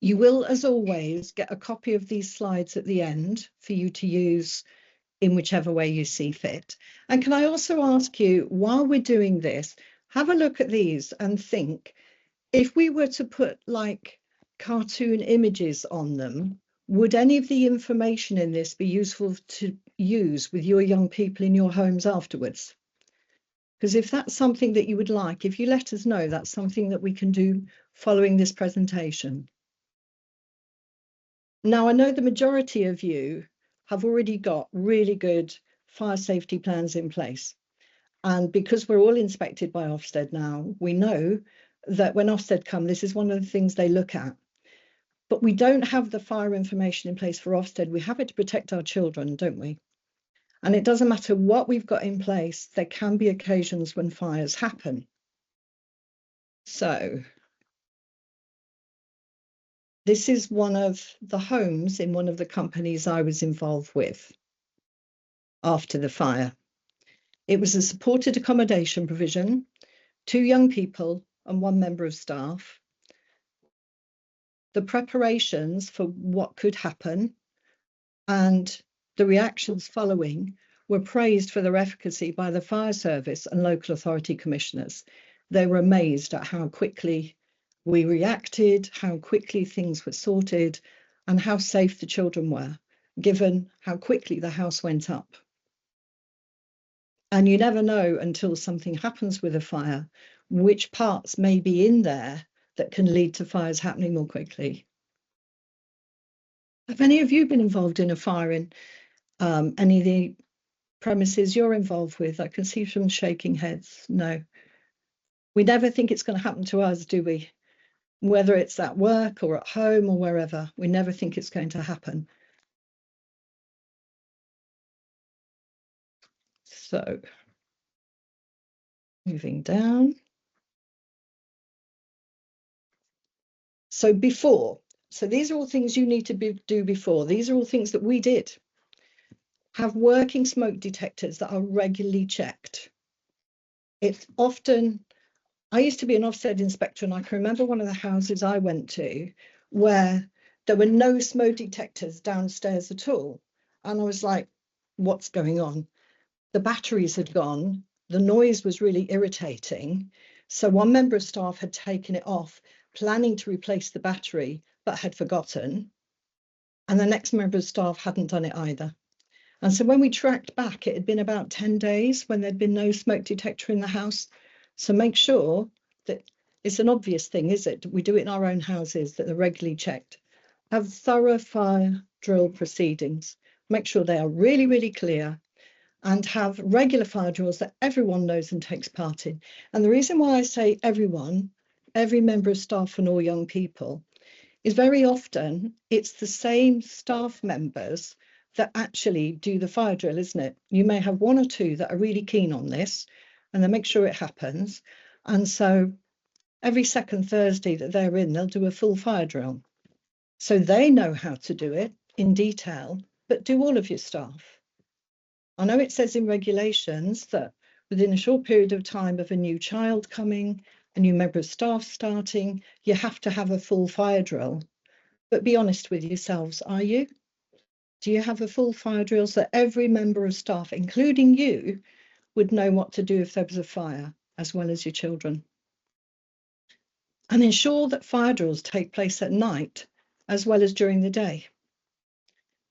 You will, as always, get a copy of these slides at the end for you to use in whichever way you see fit. And can I also ask you, while we're doing this, have a look at these and think, if we were to put like cartoon images on them, would any of the information in this be useful to use with your young people in your homes afterwards? Because if that's something that you would like, if you let us know, that's something that we can do following this presentation. Now, I know the majority of you have already got really good fire safety plans in place. And because we're all inspected by Ofsted now, we know that when Ofsted come, this is one of the things they look at. But we don't have the fire information in place for Ofsted. We have it to protect our children, don't we? And it doesn't matter what we've got in place, there can be occasions when fires happen. So this is one of the homes in one of the companies I was involved with after the fire. It was a supported accommodation provision, 2 young people and 1 member of staff. The preparations for what could happen and the reactions following were praised for their efficacy by the fire service and local authority commissioners. They were amazed at how quickly we reacted, how quickly things were sorted, and how safe the children were, given how quickly the house went up. And you never know until something happens with a fire, which parts may be in there that can lead to fires happening more quickly. Have any of you been involved in a fire in any of the premises you're involved with? I can see some shaking heads. No. We never think it's going to happen to us, do we? Whether it's at work or at home or wherever, we never think it's going to happen. So, moving down. So before, so these are all things you need to do before. These are all things that we did. Have working smoke detectors that are regularly checked. It's often, I used to be an Ofsted inspector, and I can remember one of the houses I went to where there were no smoke detectors downstairs at all. And I was like, what's going on? The batteries had gone. The noise was really irritating. So one member of staff had taken it off, planning to replace the battery, but had forgotten. And the next member of staff hadn't done it either. And so when we tracked back, it had been about 10 days when there'd been no smoke detector in the house. So make sure that it's an obvious thing, is it? We do it in our own houses, that they're regularly checked. Have thorough fire drill proceedings. Make sure they are really, really clear, and have regular fire drills that everyone knows and takes part in. And the reason why I say everyone, every member of staff and all young people, is very often it's the same staff members that actually do the fire drill, isn't it? You may have 1 or 2 that are really keen on this and they make sure it happens. And so every second Thursday that they're in, they'll do a full fire drill. So they know how to do it in detail, but do all of your staff. I know it says in regulations that within a short period of time of a new child coming, a new member of staff starting, you have to have a full fire drill. But be honest with yourselves, are you? Do you have a full fire drill so every member of staff, including you, would know what to do if there was a fire, as well as your children? And ensure that fire drills take place at night, as well as during the day.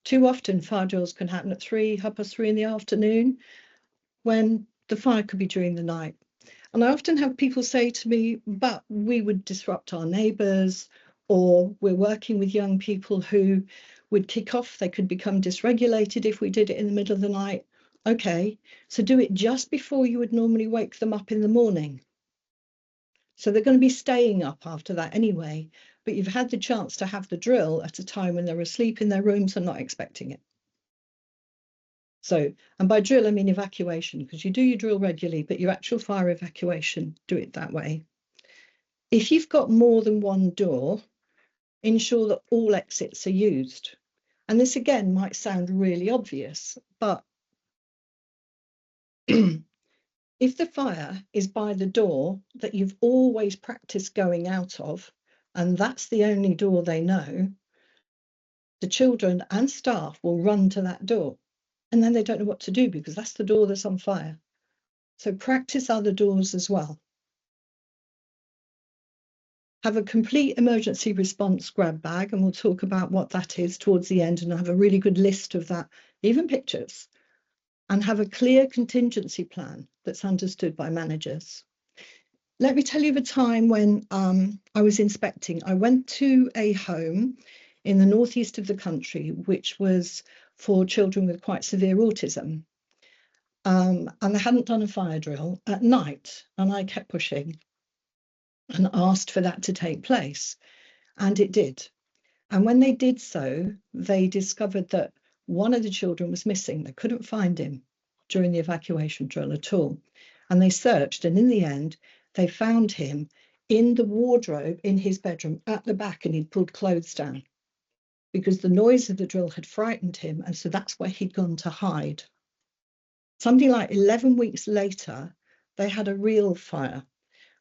Too often, fire drills can happen at 3:30 in the afternoon, when the fire could be during the night. And I often have people say to me, but we would disrupt our neighbours, or we're working with young people who would kick off, they could become dysregulated if we did it in the middle of the night. Okay, so do it just before you would normally wake them up in the morning. So they're going to be staying up after that anyway, but you've had the chance to have the drill at a time when they're asleep in their rooms and not expecting it. So, and by drill, I mean evacuation, because you do your drill regularly, but your actual fire evacuation, do it that way. If you've got more than one door, ensure that all exits are used. And this again might sound really obvious, but if the fire is by the door that you've always practiced going out of, and that's the only door they know, the children and staff will run to that door, and then they don't know what to do because that's the door that's on fire. So practice other doors as well. Have a complete emergency response grab bag, and we'll talk about what that is towards the end, and have a really good list of that, even pictures, and have a clear contingency plan that's understood by managers. Let me tell you of a time when I was inspecting. I went to a home in the northeast of the country, which was for children with quite severe autism. And they hadn't done a fire drill at night, and I kept pushing and asked for that to take place, and it did. And when they did so, they discovered that one of the children was missing. They couldn't find him during the evacuation drill at all. And they searched, and in the end, they found him in the wardrobe in his bedroom at the back, and he'd pulled clothes down because the noise of the drill had frightened him. And so that's where he'd gone to hide. Something like 11 weeks later, they had a real fire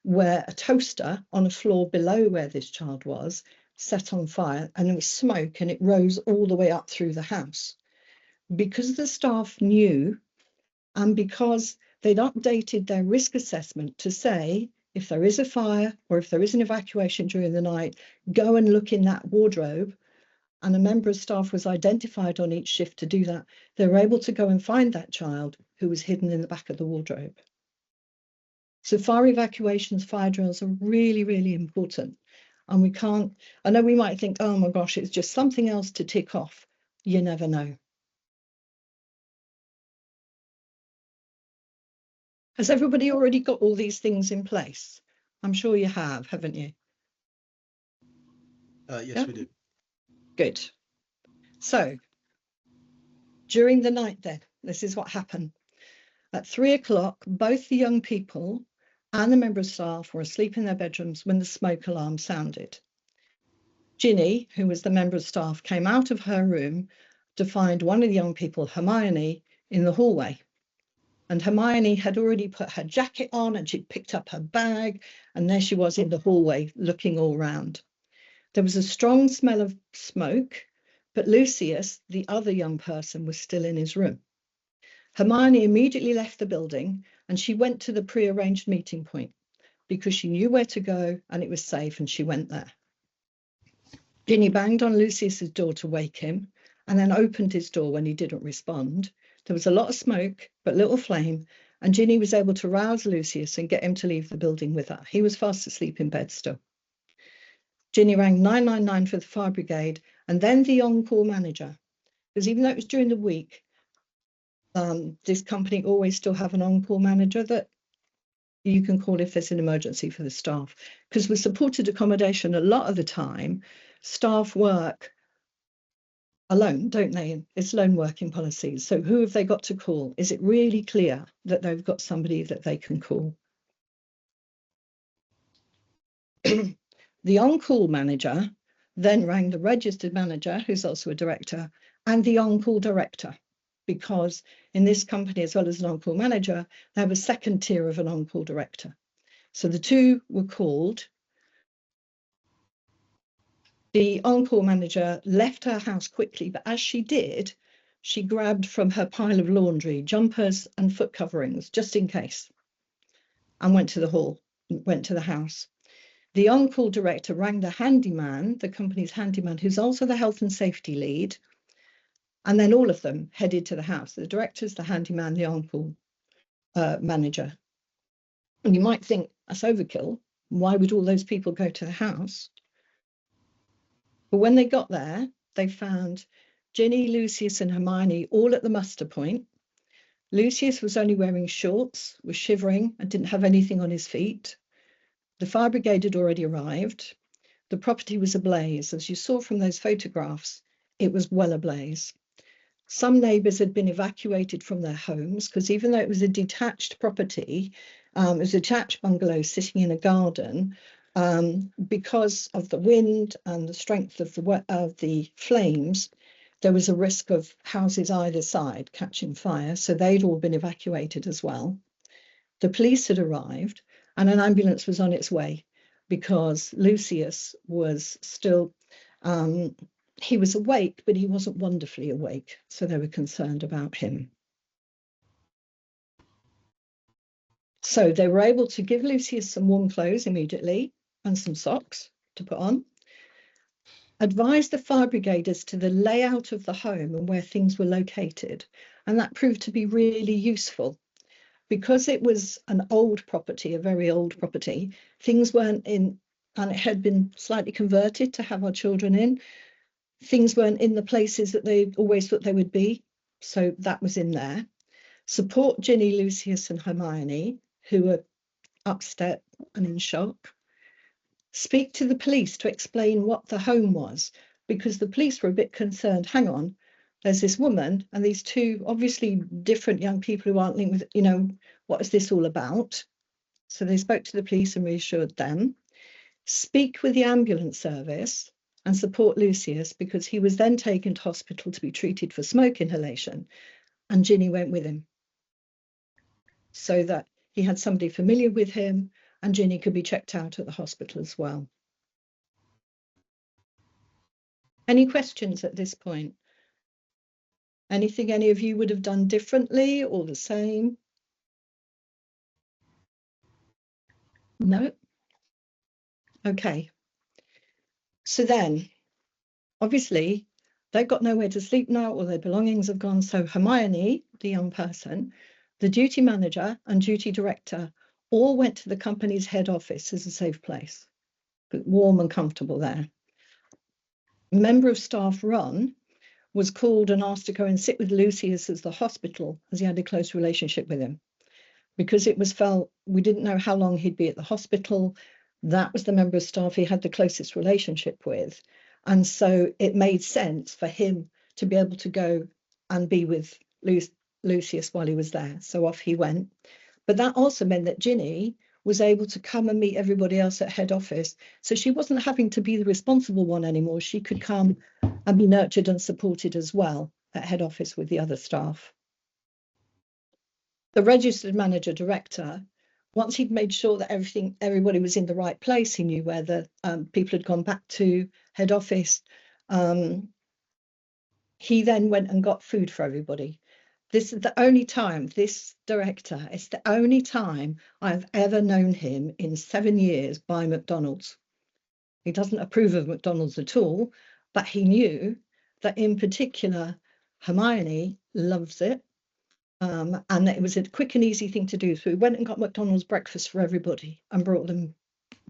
where a toaster on a floor below where this child was set on fire, and there was smoke, and it rose all the way up through the house. Because the staff knew, and because they'd updated their risk assessment to say, if there is a fire or if there is an evacuation during the night, go and look in that wardrobe, and a member of staff was identified on each shift to do that, they were able to go and find that child who was hidden in the back of the wardrobe. So fire evacuations, fire drills are really, really important. And we can't, I know we might think, oh my gosh, it's just something else to tick off. You never know. Has everybody already got all these things in place? I'm sure you have, haven't you? Yes, we do. Good. So during the night then, this is what happened. At 3 o'clock, both the young people and the member of staff were asleep in their bedrooms when the smoke alarm sounded. Ginny, who was the member of staff, came out of her room to find one of the young people, Hermione, in the hallway. And Hermione had already put her jacket on, and she'd picked up her bag, and there she was in the hallway looking all round. There was a strong smell of smoke, but Lucius, the other young person, was still in his room. Hermione immediately left the building, and she went to the pre-arranged meeting point because she knew where to go and it was safe, and she went there. Ginny banged on Lucius's door to wake him, and then opened his door when he didn't respond. There was a lot of smoke, but little flame, and Ginny was able to rouse Lucius and get him to leave the building with her. He was fast asleep in bed still. Ginny rang 999 for the fire brigade, and then the on-call manager, because even though it was during the week, this company always still have an on-call manager that you can call if there's an emergency for the staff. Because with supported accommodation, a lot of the time, staff work alone, don't they? It's lone working policies. So who have they got to call? Is it really clear that they've got somebody that they can call? The on-call manager then rang the registered manager, who's also a director, and the on-call director, because in this company, as well as an on-call manager, they have a second tier of an on-call director. So the two were called. The on-call manager left her house quickly, but as she did, she grabbed from her pile of laundry jumpers and foot coverings, just in case, and went to the hall, went to the house. The on-call director rang the handyman, the company's handyman, who's also the health and safety lead, and then all of them headed to the house, the directors, the handyman, the on-call manager. And you might think, that's overkill. Why would all those people go to the house? But when they got there, they found Ginny, Lucius, and Hermione all at the muster point. Lucius was only wearing shorts, was shivering, and didn't have anything on his feet. The fire brigade had already arrived. The property was ablaze. As you saw from those photographs, it was well ablaze. Some neighbours had been evacuated from their homes because even though it was a detached property, it was a detached bungalow sitting in a garden, because of the wind and the strength of the flames, there was a risk of houses either side catching fire. So they'd all been evacuated as well. The police had arrived and an ambulance was on its way. because Lucius was still, he was awake, but he wasn't wonderfully awake. So they were concerned about him. So they were able to give Lucius some warm clothes immediately and some socks to put on. Advised the fire brigade as to the layout of the home and where things were located. And that proved to be really useful. Because it was an old property, a very old property, things weren't in, and it had been slightly converted to have our children in. Things weren't in the places that they always thought they would be. So that was in there. Support Ginny, Lucius, and Hermione, who were upset and in shock. Speak to the police to explain what the home was, because the police were a bit concerned. Hang on, there's this woman and these two obviously different young people who aren't linked with, you know, what is this all about? So they spoke to the police and reassured them. Speak with the ambulance service and support Lucius, because he was then taken to hospital to be treated for smoke inhalation, and Ginny went with him, so that he had somebody familiar with him and Ginny could be checked out at the hospital as well. Any questions at this point? Anything any of you would have done differently or the same? No? Okay. So then, obviously, they've got nowhere to sleep now, or their belongings have gone. So Hermione, the young person, the duty manager and duty director all went to the company's head office as a safe place, warm and comfortable there. A member of staff, Ron, was called and asked to go and sit with Lucius at the hospital, as he had a close relationship with him. Because it was felt, we didn't know how long he'd be at the hospital. That was the member of staff he had the closest relationship with. And so it made sense for him to be able to go and be with Lucius while he was there. So off he went. But that also meant that Ginny was able to come and meet everybody else at head office. So she wasn't having to be the responsible one anymore. She could come and be nurtured and supported as well at head office with the other staff. The registered manager director, once he'd made sure that everybody was in the right place, he knew where the people had gone back to head office. He then went and got food for everybody. This is the only time, this director, it's the only time I've ever known him in 7 years buy McDonald's. He doesn't approve of McDonald's at all, but he knew that in particular, Hermione loves it. And it was a quick and easy thing to do. So we went and got McDonald's breakfast for everybody and brought them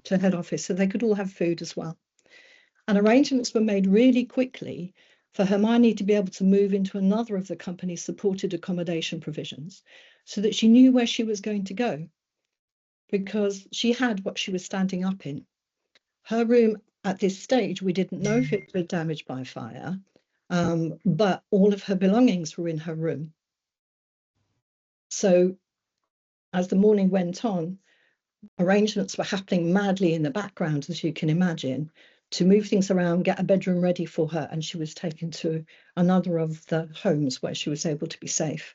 to head office so they could all have food as well. And arrangements were made really quickly for Hermione to be able to move into another of the company's supported accommodation provisions, so that she knew where she was going to go, because she had what she was standing up in. Her room at this stage, we didn't know if it had been damaged by fire, but all of her belongings were in her room. So as the morning went on, arrangements were happening madly in the background, as you can imagine, to move things around, get a bedroom ready for her, and she was taken to another of the homes where she was able to be safe.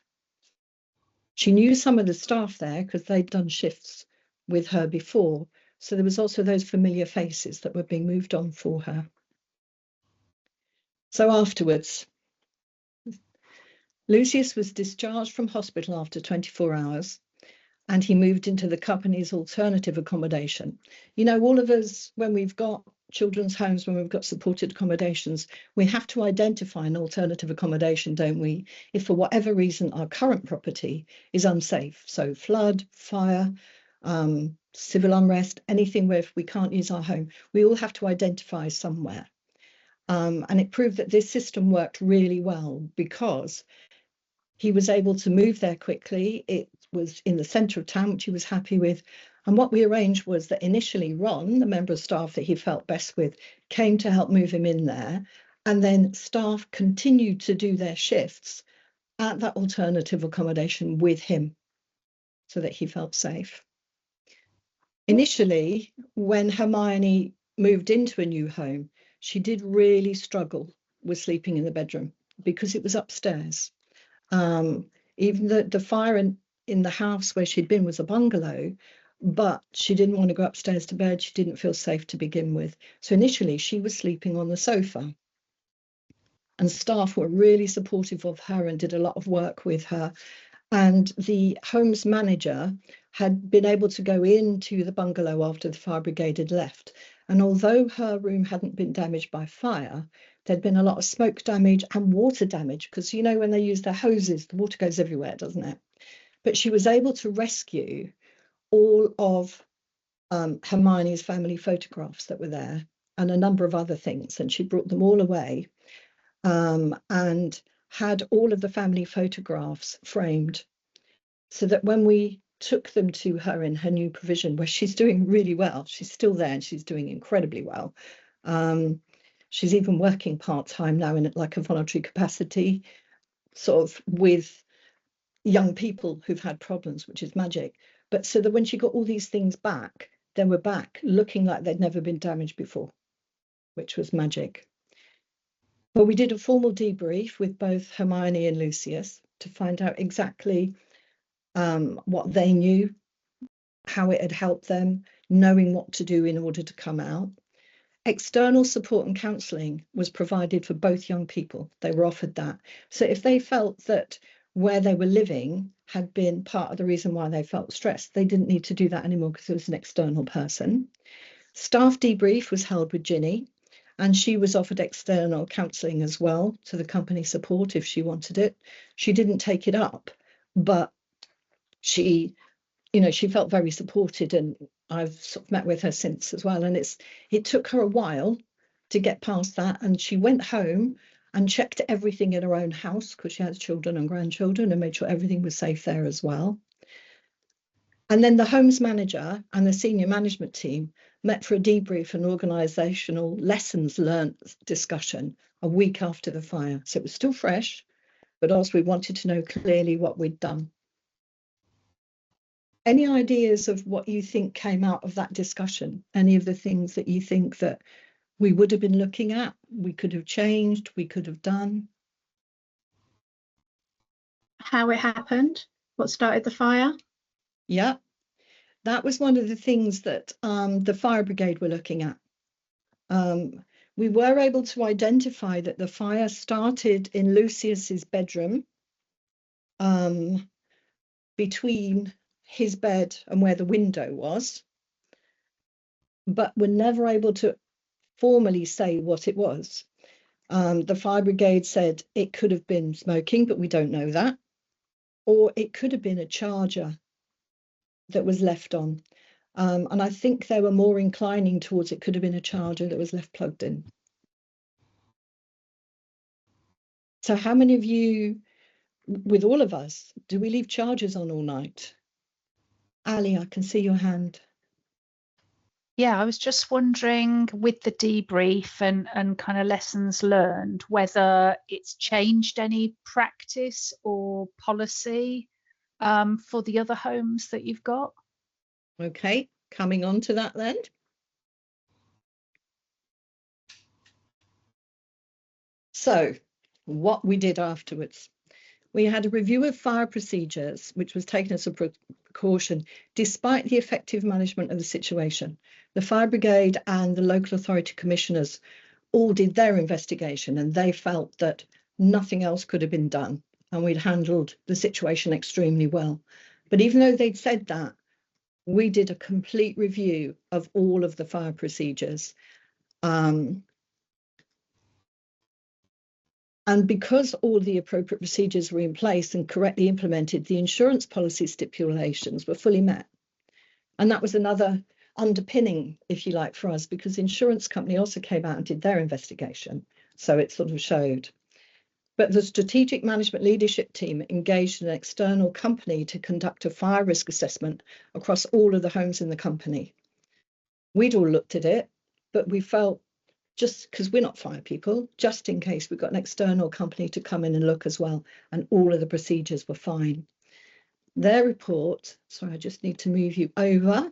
She knew some of the staff there because they'd done shifts with her before, so there was also those familiar faces that were being moved on for her. So afterwards, Lucius was discharged from hospital after 24 hours, and he moved into the company's alternative accommodation. You know, all of us, when we've got children's homes, when we've got supported accommodations, we have to identify an alternative accommodation, don't we? If for whatever reason our current property is unsafe, so flood, fire, civil unrest, anything where if we can't use our home, we all have to identify somewhere. And it proved that this system worked really well, because he was able to move there quickly. It was in the centre of town, which he was happy with. And what we arranged was that initially Ron, the member of staff that he felt best with, came to help move him in there. And then staff continued to do their shifts at that alternative accommodation with him, so that he felt safe. Initially, when Hermione moved into a new home, she did really struggle with sleeping in the bedroom because it was upstairs. Even the fire in the house where she'd been was a bungalow, but she didn't want to go upstairs to bed. She didn't feel safe to begin with. So initially she was sleeping on the sofa, and staff were really supportive of her and did a lot of work with her. And the homes manager had been able to go into the bungalow after the fire brigade had left. And although her room hadn't been damaged by fire, there'd been a lot of smoke damage and water damage, because you know when they use their hoses, the water goes everywhere, doesn't it? But she was able to rescue all of Hermione's family photographs that were there and a number of other things. And she brought them all away, and had all of the family photographs framed, so that when we took them to her in her new provision, where she's doing really well, she's still there and she's doing incredibly well. She's even working part-time now in like a voluntary capacity, sort of with young people who've had problems, which is magic. But so that when she got all these things back, they were back looking like they'd never been damaged before, which was magic. Well, we did a formal debrief with both Hermione and Lucius to find out exactly what they knew, how it had helped them, knowing what to do in order to come out. External support and counselling was provided for both young people. They were offered that. So if they felt that where they were living had been part of the reason why they felt stressed, they didn't need to do that anymore because it was an external person. Staff debrief was held with Ginny, and she was offered external counselling as well to the company support if she wanted it. She didn't take it up, but she, she felt very supported, and I've sort of met with her since as well. And it took her a while to get past that. And she went home and checked everything in her own house, because she has children and grandchildren, and made sure everything was safe there as well. And then the homes manager and the senior management team met for a debrief and organisational lessons learned discussion a week after the fire. So it was still fresh, but also we wanted to know clearly what we'd done. Any ideas of what you think came out of that discussion? Any of the things that you think that we would have been looking at, we could have changed, we could have done? How it happened? What started the fire? Yeah, that was one of the things that the fire brigade were looking at. We were able to identify that the fire started in Lucius's bedroom, between his bed and where the window was, but were never able to formally say what it was. The fire brigade said it could have been smoking, but we don't know that. Or it could have been a charger that was left on. And I think they were more inclining towards it could have been a charger that was left plugged in. So how many of you, with all of us, do we leave chargers on all night? Ali, I can see your hand. Yeah, I was just wondering, with the debrief and kind of lessons learned, whether it's changed any practice or policy for the other homes that you've got. Okay, coming on to that then. So what we did afterwards. We had a review of fire procedures, which was taken as a precaution, despite the effective management of the situation. The fire brigade and the local authority commissioners all did their investigation, and they felt that nothing else could have been done, and we'd handled the situation extremely well. But even though they'd said that, we did a complete review of all of the fire procedures. And because all the appropriate procedures were in place and correctly implemented, the insurance policy stipulations were fully met. And that was another underpinning, if you like, for us, because the insurance company also came out and did their investigation. So it sort of showed. But the strategic management leadership team engaged an external company to conduct a fire risk assessment across all of the homes in the company. We'd all looked at it, but we felt, just because we're not fire people, just in case, we've got an external company to come in and look as well, and all of the procedures were fine. Their report, sorry, I just need to move you over,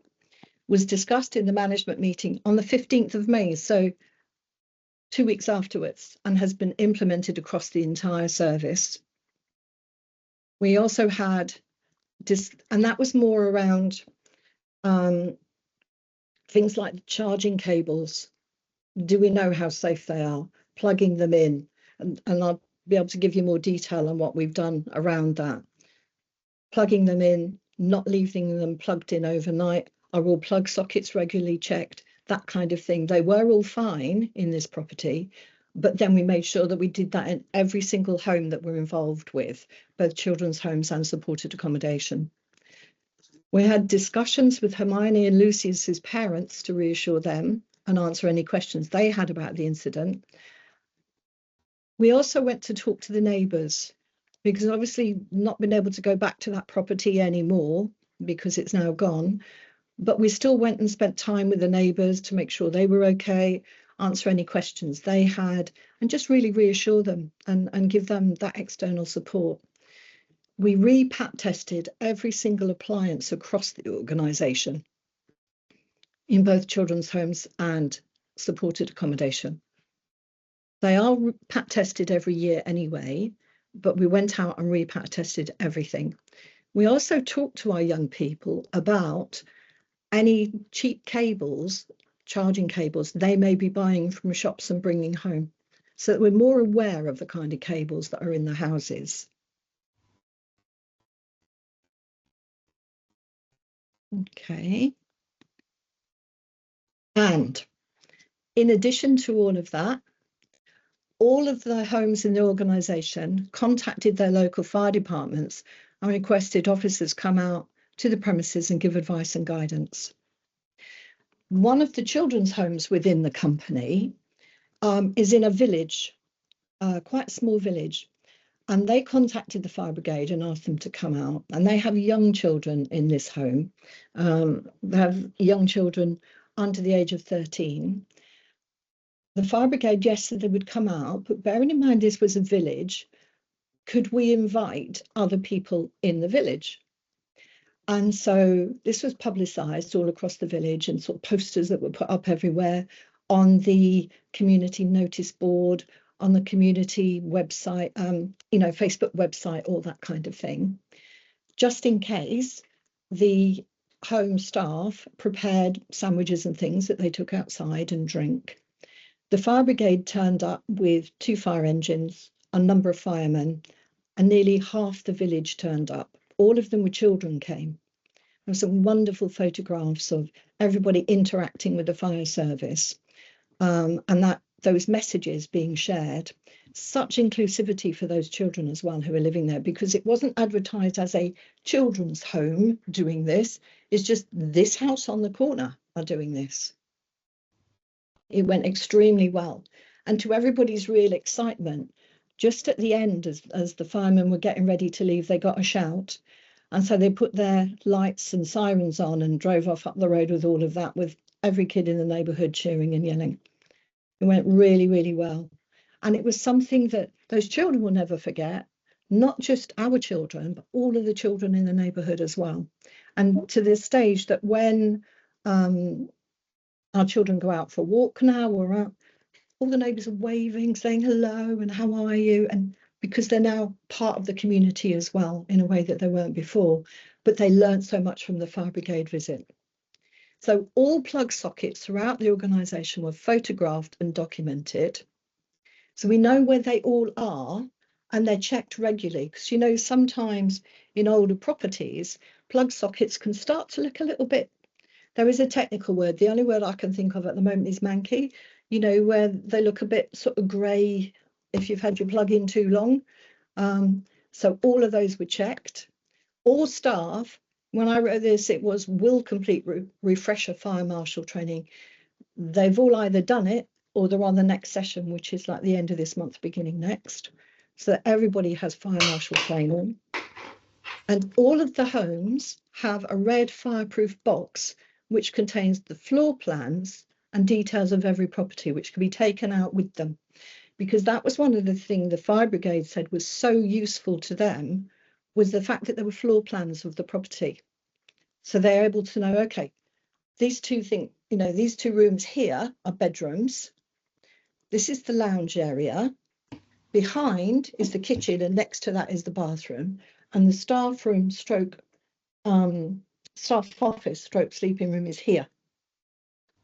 was discussed in the management meeting on the 15th of May, so 2 weeks afterwards, and has been implemented across the entire service. We also had and that was more around Things like charging cables. Do we know how safe they are? Plugging them in. And I'll be able to give you more detail on what we've done around that. Plugging them in, not leaving them plugged in overnight. Are all plug sockets regularly checked? That kind of thing. They were all fine in this property, but then we made sure that we did that in every single home that we're involved with, both children's homes and supported accommodation. We had discussions with Hermione and Lucy's parents to reassure them and answer any questions they had about the incident. We also went to talk to the neighbours, because obviously not been able to go back to that property anymore because it's now gone. But we still went and spent time with the neighbours to make sure they were okay, answer any questions they had, and just really reassure them and give them that external support. We re-pat tested every single appliance across the organisation in both children's homes and supported accommodation. They are pat tested every year anyway, but we went out and re-pat tested everything. We also talked to our young people about any cheap cables, charging cables, they may be buying from shops and bringing home, so that we're more aware of the kind of cables that are in the houses. Okay. And in addition to all of that, all of the homes in the organisation contacted their local fire departments and requested officers come out to the premises and give advice and guidance. One of the children's homes within the company is in a village, quite a small village, and they contacted the fire brigade and asked them to come out. And they have young children in this home. They have young children under the age of 13. The fire brigade, yes, said they would come out, but bearing in mind this was a village, could we invite other people in the village? And so this was publicised all across the village, and sort of posters that were put up everywhere on the community notice board, on the community website, Facebook website, all that kind of thing. Just in case, the home staff prepared sandwiches and things that they took outside and drink. The fire brigade turned up with 2 fire engines, a number of firemen, and nearly half the village turned up. All of them were children came. There were some wonderful photographs of everybody interacting with the fire service, and those messages being shared. Such inclusivity for those children as well who are living there, because it wasn't advertised as a children's home doing this. It's just this house on the corner are doing this. It went extremely well. And to everybody's real excitement, just at the end, as the firemen were getting ready to leave, they got a shout. And so they put their lights and sirens on and drove off up the road with all of that, with every kid in the neighbourhood cheering and yelling. It went really, really well. And it was something that those children will never forget, not just our children, but all of the children in the neighbourhood as well. And to this stage that when our children go out for a walk now, or out, all the neighbours are waving, saying hello and how are you? And because they're now part of the community as well in a way that they weren't before, but they learned so much from the fire brigade visit. So all plug sockets throughout the organisation were photographed and documented. So we know where they all are, and they're checked regularly, because sometimes in older properties, plug sockets can start to look a little bit, there is a technical word, the only word I can think of at the moment is manky, where they look a bit sort of grey if you've had your plug in too long. So all of those were checked. All staff, when I wrote this, it was will complete refresher fire marshal training. They've all either done it or they're on the next session, which is like the end of this month, beginning next. So that everybody has fire marshal training. And all of the homes have a red fireproof box which contains the floor plans and details of every property, which can be taken out with them. Because that was one of the things the fire brigade said was so useful to them, was the fact that there were floor plans of the property. So they're able to know, okay, these two rooms here are bedrooms. This is the lounge area. Behind is the kitchen, and next to that is the bathroom. And the staff room staff office stroke sleeping room is here,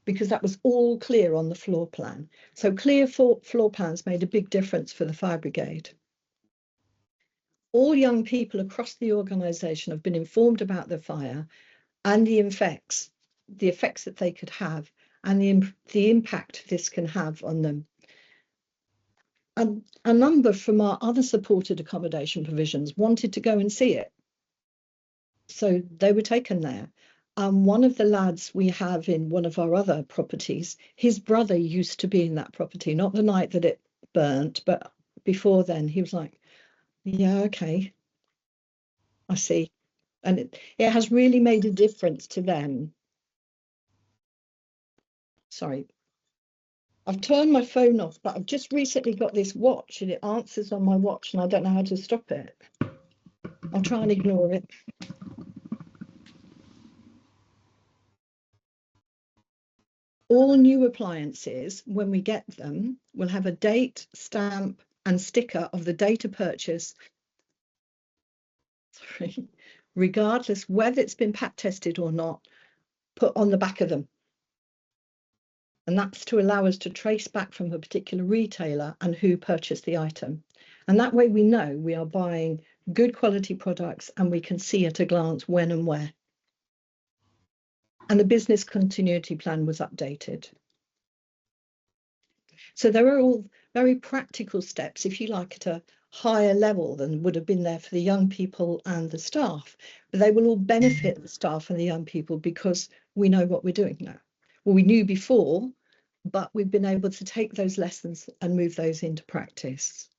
because that was all clear on the floor plan. So clear floor plans made a big difference for the fire brigade. All young people across the organisation have been informed about the fire and the effects that they could have, and the impact this can have on them. And a number from our other supported accommodation provisions wanted to go and see it. So they were taken there. One of the lads we have in one of our other properties, his brother used to be in that property, not the night that it burnt, but before then. He was like, yeah, okay, I see. And it has really made a difference to them. Sorry, I've turned my phone off, but I've just recently got this watch and it answers on my watch and I don't know how to stop it. I'll try and ignore it. All new appliances, when we get them, will have a date, stamp and sticker of the date of purchase, regardless whether it's been pack tested or not, put on the back of them. And that's to allow us to trace back from a particular retailer and who purchased the item. And that way we know we are buying good quality products and we can see at a glance when and where. And the business continuity plan was updated. So there are all very practical steps, if you like, at a higher level than would have been there for the young people and the staff. But they will all benefit the staff and the young people because we know what we're doing now. Well, we knew before, but we've been able to take those lessons and move those into practice.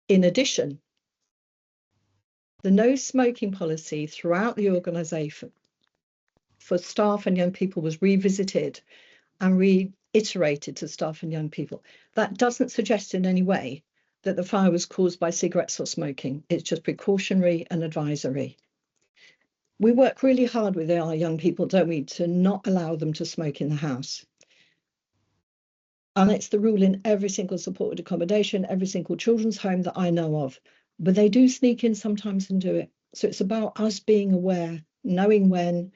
In addition, the no smoking policy throughout the organisation for staff and young people was revisited and reiterated to staff and young people. That doesn't suggest in any way that the fire was caused by cigarettes or smoking. It's just precautionary and advisory. We work really hard with our young people, don't we, to not allow them to smoke in the house. And it's the rule in every single supported accommodation, every single children's home that I know of. But they do sneak in sometimes and do it. So it's about us being aware, knowing when,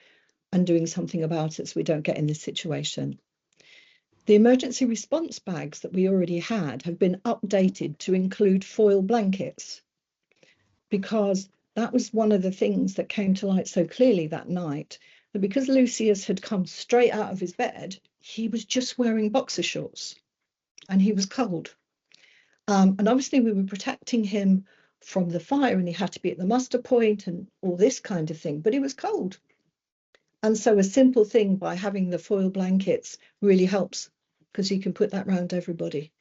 and doing something about it so we don't get in this situation. The emergency response bags that we already had have been updated to include foil blankets, because that was one of the things that came to light so clearly that night, that because Lucius had come straight out of his bed, he was just wearing boxer shorts and he was cold. And obviously we were protecting him from the fire and he had to be at the muster point and all this kind of thing, but he was cold. And so a simple thing by having the foil blankets really helps, because you can put that around everybody.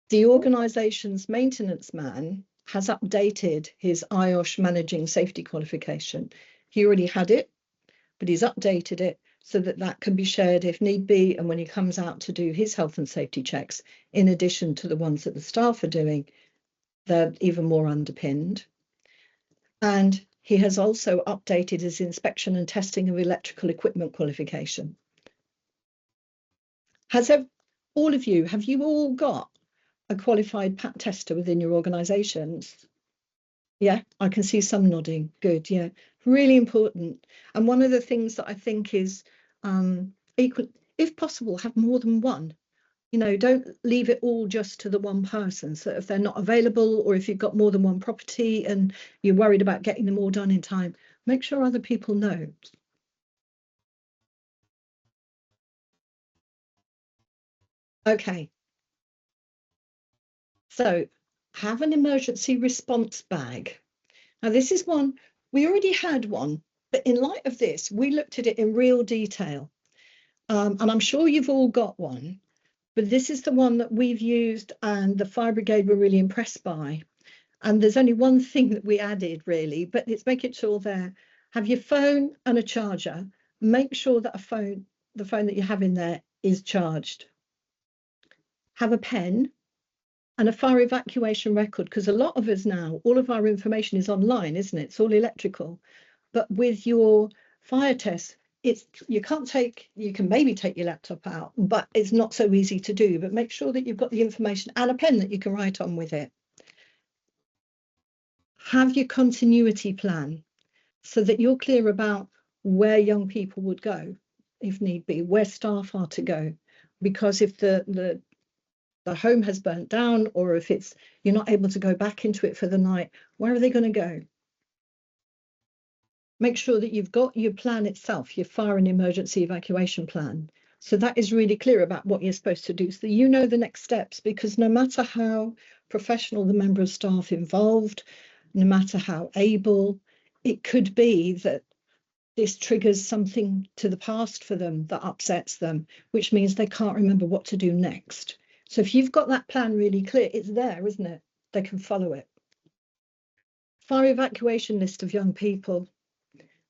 The organisation's maintenance man has updated his IOSH managing safety qualification. He already had it, but he's updated it so that that can be shared if need be. And when he comes out to do his health and safety checks, in addition to the ones that the staff are doing, they're even more underpinned. And he has also updated his inspection and testing of electrical equipment qualification. All of you, have you all got a qualified PAT tester within your organisations? Yeah, I can see some nodding. Good, yeah, really important. And one of the things that I think is equal, if possible, have more than one. You know, don't leave it all just to the one person. So if they're not available, or if you've got more than one property and you're worried about getting them all done in time, make sure other people know. Okay. So have an emergency response bag. Now this is one, we already had one, but in light of this, we looked at it in real detail. And I'm sure you've all got one, but this is the one that we've used and the fire brigade were really impressed by. And there's only one thing that we added really, but it's making sure there. Have your phone and a charger. Make sure that the phone that you have in there is charged. Have a pen and a fire evacuation record, because a lot of us now, all of our information is online, isn't it? It's all electrical. But with your fire test, you can maybe take your laptop out, but it's not so easy to do. But make sure that you've got the information and a pen that you can write on with it. Have your continuity plan so that you're clear about where young people would go, if need be, where staff are to go. Because if the home has burnt down, or if you're not able to go back into it for the night, where are they going to go? Make sure that you've got your plan itself, your fire and emergency evacuation plan. So that is really clear about what you're supposed to do, so that you know the next steps, because no matter how professional the member of staff involved, no matter how able, it could be that this triggers something to the past for them that upsets them, which means they can't remember what to do next. So if you've got that plan really clear, it's there, isn't it? They can follow it. Fire evacuation list of young people.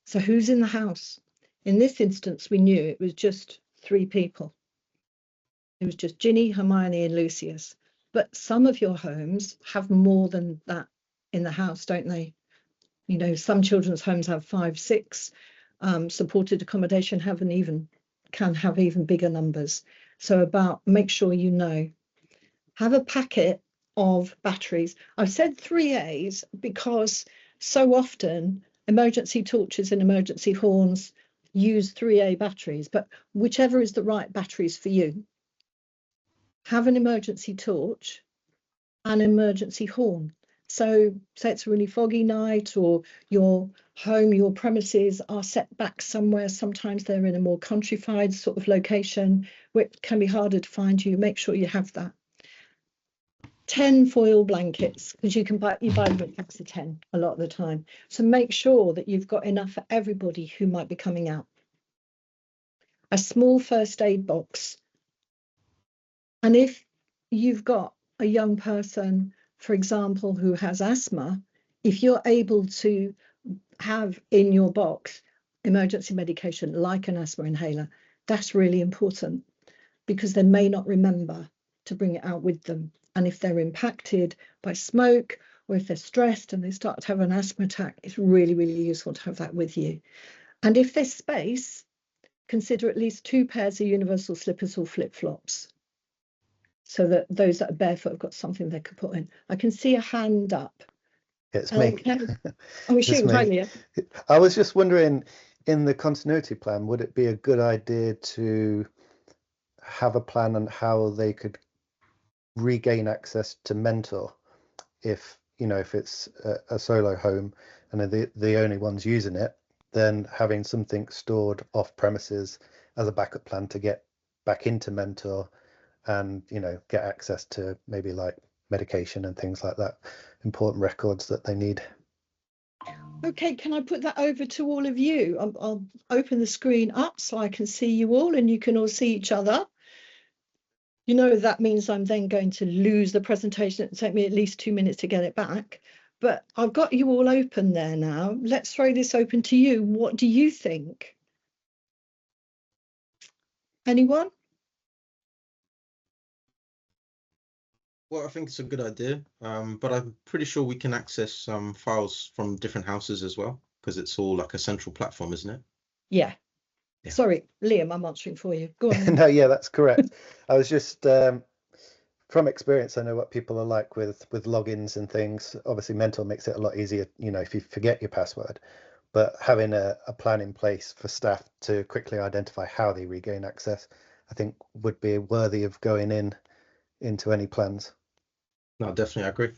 So who's in the house? In this instance, we knew it was just 3 people. It was just Ginny, Hermione, and Lucius. But some of your homes have more than that in the house, don't they? You know, some children's homes have 5, 6. Supported accommodation can have even bigger numbers. So make sure you know. Have a packet of batteries. I've said 3As because so often emergency torches and emergency horns use 3A batteries, but whichever is the right batteries for you. Have an emergency torch and emergency horn. So say it's a really foggy night, or your home, your premises are set back somewhere. Sometimes they're in a more countrified sort of location where it can be harder to find you. Make sure you have that. 10 foil blankets, because you buy them in packs of 10 a lot of the time. So make sure that you've got enough for everybody who might be coming out. A small first aid box. And if you've got a young person, for example, who has asthma, if you're able to have in your box emergency medication like an asthma inhaler, that's really important, because they may not remember to bring it out with them. And if they're impacted by smoke, or if they're stressed and they start to have an asthma attack, it's really, really useful to have that with you. And if there's space, consider at least 2 pairs of universal slippers or flip-flops, so that those that are barefoot have got something they could put in. I can see a hand up. It's me. Oh, shoot, hi, Leah. I was just wondering, in the continuity plan, would it be a good idea to have a plan on how they could regain access to mentor if it's a solo home and they're the only ones using it, then having something stored off premises as a backup plan to get back into mentor and get access to maybe like medication and things like that, important records that they need. Okay, can I put that over to all of you? I'll open the screen up so I can see you all and you can all see each other. That means I'm then going to lose the presentation. It'll take me at least 2 minutes to get it back. But I've got you all open there now. Let's throw this open to you. What do you think? Anyone? Well, I think it's a good idea, but I'm pretty sure we can access some files from different houses as well, because it's all like a central platform, isn't it? Yeah. Yeah. Sorry, Liam, I'm answering for you. Go on. No, yeah, that's correct. I was just from experience, I know what people are like with logins and things. Obviously, Mentor makes it a lot easier, if you forget your password. But having a plan in place for staff to quickly identify how they regain access, I think would be worthy of going into any plans. No, definitely, I agree.